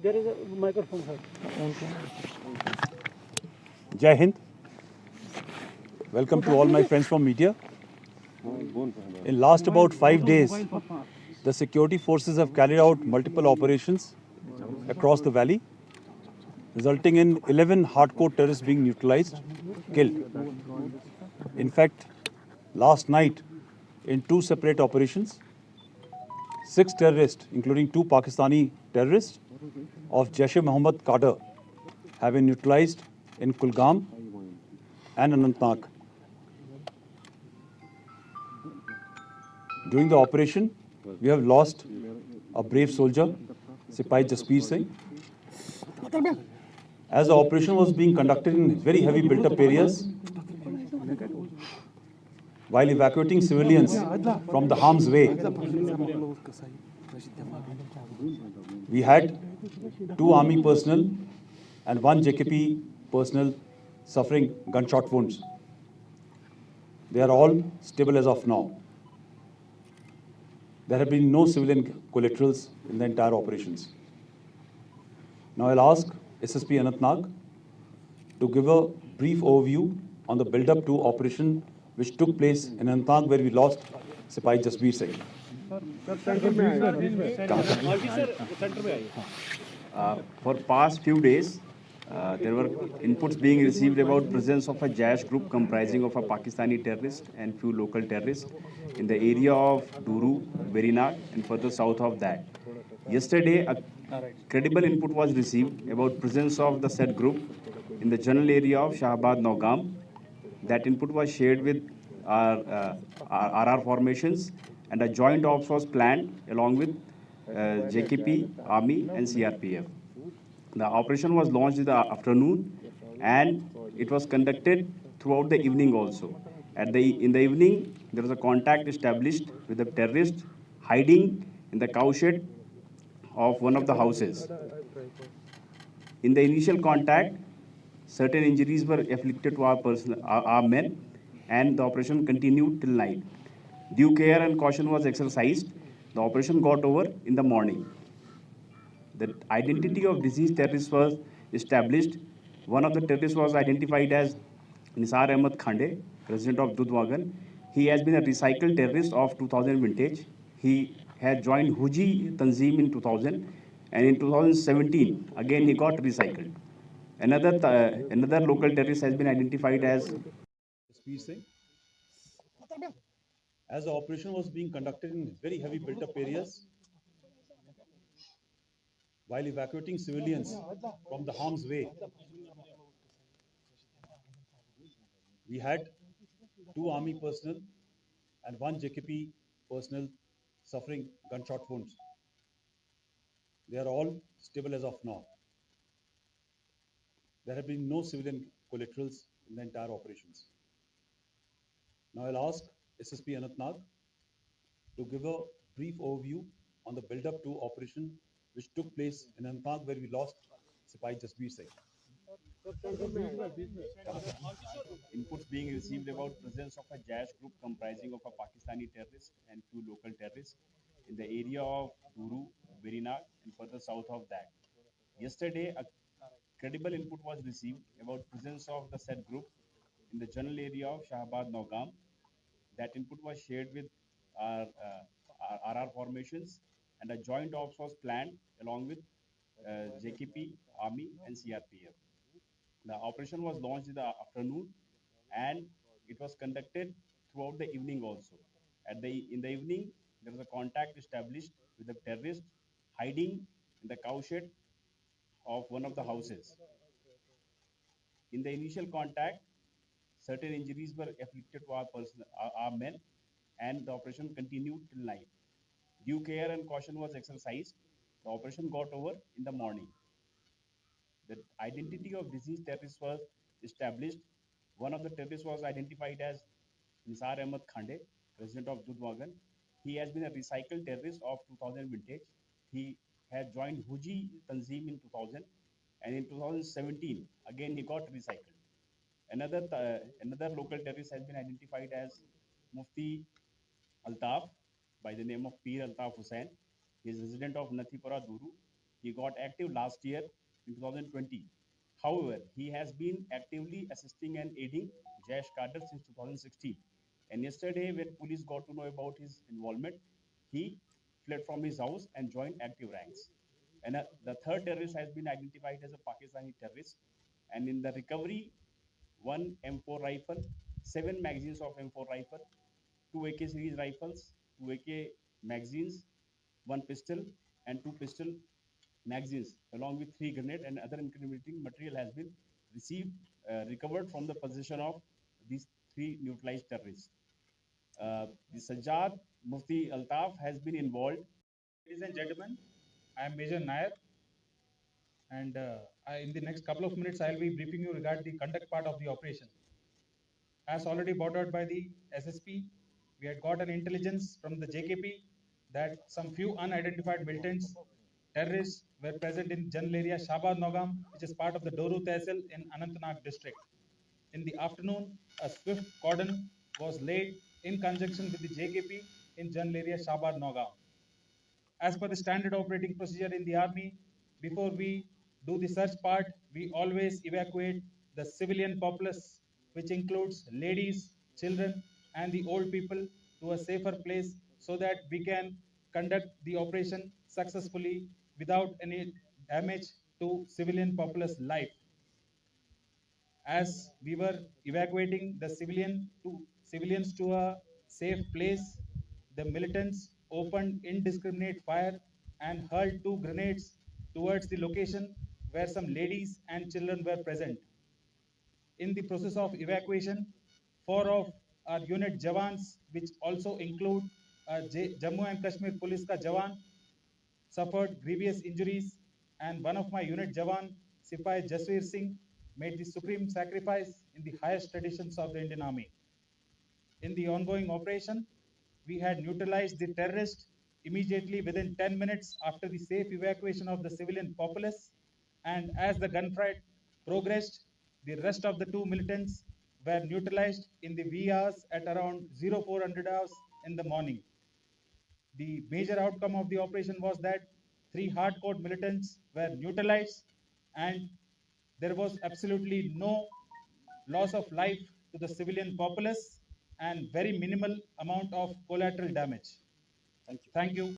There is a microphone, sir. Jai Hind. Welcome to all my friends from media. In last about 5 days, the security forces have carried out multiple operations across the valley, resulting in 11 hardcore terrorists being neutralized, killed. In fact, last night, in 2 separate operations, 6 terrorists, including 2 Pakistani terrorists of Jaish-e-Mohammed cadre, have been neutralized in Kulgam and Anantnag. During the operation, we have lost a brave soldier, Sipahi Jasbir Singh. As the operation was being conducted in very heavy built-up areas, while evacuating civilians from the harm's way, we had 2 army personnel and 1 JKP personnel suffering gunshot wounds. They are all stable as of now. There have been no civilian collaterals in the entire operations. Now I'll ask SSP Anantnag to give a brief overview on the build-up to operation which took place in Anantnag, where we lost Sipahi Jasbir Singh. For past few days, there were inputs being received about presence of a Jaish group comprising of a Pakistani terrorist and few local terrorists in the area of Duru, Verinag, and further south of that. Yesterday, a credible input was received about presence of the said group in the general area of Shahabad Naugam. That input was shared with our RR formations, and a joint ops was planned along with JKP, Army, and CRPF. The operation was launched in the afternoon, and it was conducted throughout the evening also. In the evening, there was a contact established with the terrorist hiding in the cowshed of one of the houses. In the initial contact, certain injuries were afflicted to our men, and the operation continued till night. Due care and caution was exercised. The operation got over in the morning. The identity of deceased terrorists was established. One of the terrorists was identified as Nisar Ahmed Khande, resident of Dudwagan. He has been a recycled terrorist of 2000 vintage. He had joined Huji Tanzim in 2000, and in 2017, again he got recycled. Another local terrorist has been identified as Jasbir Singh. As the operation was being conducted in very heavy built-up areas, while evacuating civilians from the harm's way, we had 2 army personnel and 1 JKP personnel suffering gunshot wounds. They are all stable as of now. There have been no civilian collaterals in the entire operations. Now I'll ask SSP Anantnag to give a brief overview on the build-up to operation which took place in Anantnag, where we lost Sipahi Jasbir Singh. inputs being received about presence of a Jaish group comprising of a Pakistani terrorist and few local terrorists in the area of Duru, Verinag, and further south of that. Yesterday, a credible input was received about presence of the said group in the general area of Shahabad Naugam. That input was shared with our RR formations, and a joint ops was planned along with JKP, Army, and CRPF. The operation was launched in the afternoon, and it was conducted throughout the evening also. In the evening, there was a contact established with the terrorist hiding in the cowshed of one of the houses. In the initial contact, certain injuries were afflicted to our men, and the operation continued till night. Due care and caution was exercised. The operation got over in the morning. The identity of deceased terrorists was established. One of the terrorists was identified as Nisar Ahmed Khande, resident of Dudwagan. He has been a recycled terrorist of 2000 vintage. He had joined Huji Tanzim in 2000, and in 2017, again he got recycled. Another local terrorist has been identified as Mufti Altaf by the name of Peer Altaf Hussain. He is resident of Nathipura Duru. He got active last year in 2020. However, he has been actively assisting and aiding Jaish cadre since 2016. And yesterday, when police got to know about his involvement, he fled from his house and joined active ranks. And the third terrorist has been identified as a Pakistani terrorist. And in the recovery, one M4 rifle, 7 magazines of M4 rifle, two AK series rifles, two AK magazines, one pistol, and two pistol magazines, along with 3 grenades and other incriminating material has been recovered from the possession of these 3 neutralized terrorists. The Sajjad Mufti Altaf has been involved. Ladies and gentlemen, I am Major Nair, and in the next couple of minutes, I will be briefing you regarding the conduct part of the operation. As already brought out by the SSP, we had got an intelligence from the JKP that some few unidentified militants, terrorists, were present in general area Shabad Nogam, which is part of the Doru Tehsil in Anantnag district. In the afternoon, a swift cordon was laid in conjunction with the JKP in general area Shabad Nogam. As per the standard operating procedure in the army, before we do the search part, we always evacuate the civilian populace, which includes ladies, children, and the old people, to a safer place so that we can conduct the operation successfully without any damage to civilian populace life. As we were evacuating the civilians to a safe place, the militants opened indiscriminate fire and hurled 2 grenades towards the location where some ladies and children were present. In the process of evacuation, 4 of our unit Jawans, which also include Jammu and Kashmir Police ka Jawan, suffered grievous injuries, and one of my unit Jawan, Sipai Jaswir Singh, made the supreme sacrifice in the highest traditions of the Indian Army. In the ongoing operation, we had neutralized the terrorist immediately within 10 minutes after the safe evacuation of the civilian populace, and as the gunfight progressed, the rest of the 2 militants were neutralized in the wee hours at around 0400 hours in the morning. The major outcome of the operation was that 3 hardcore militants were neutralized, and there was absolutely no loss of life to the civilian populace and very minimal amount of collateral damage. Thank you. Thank you.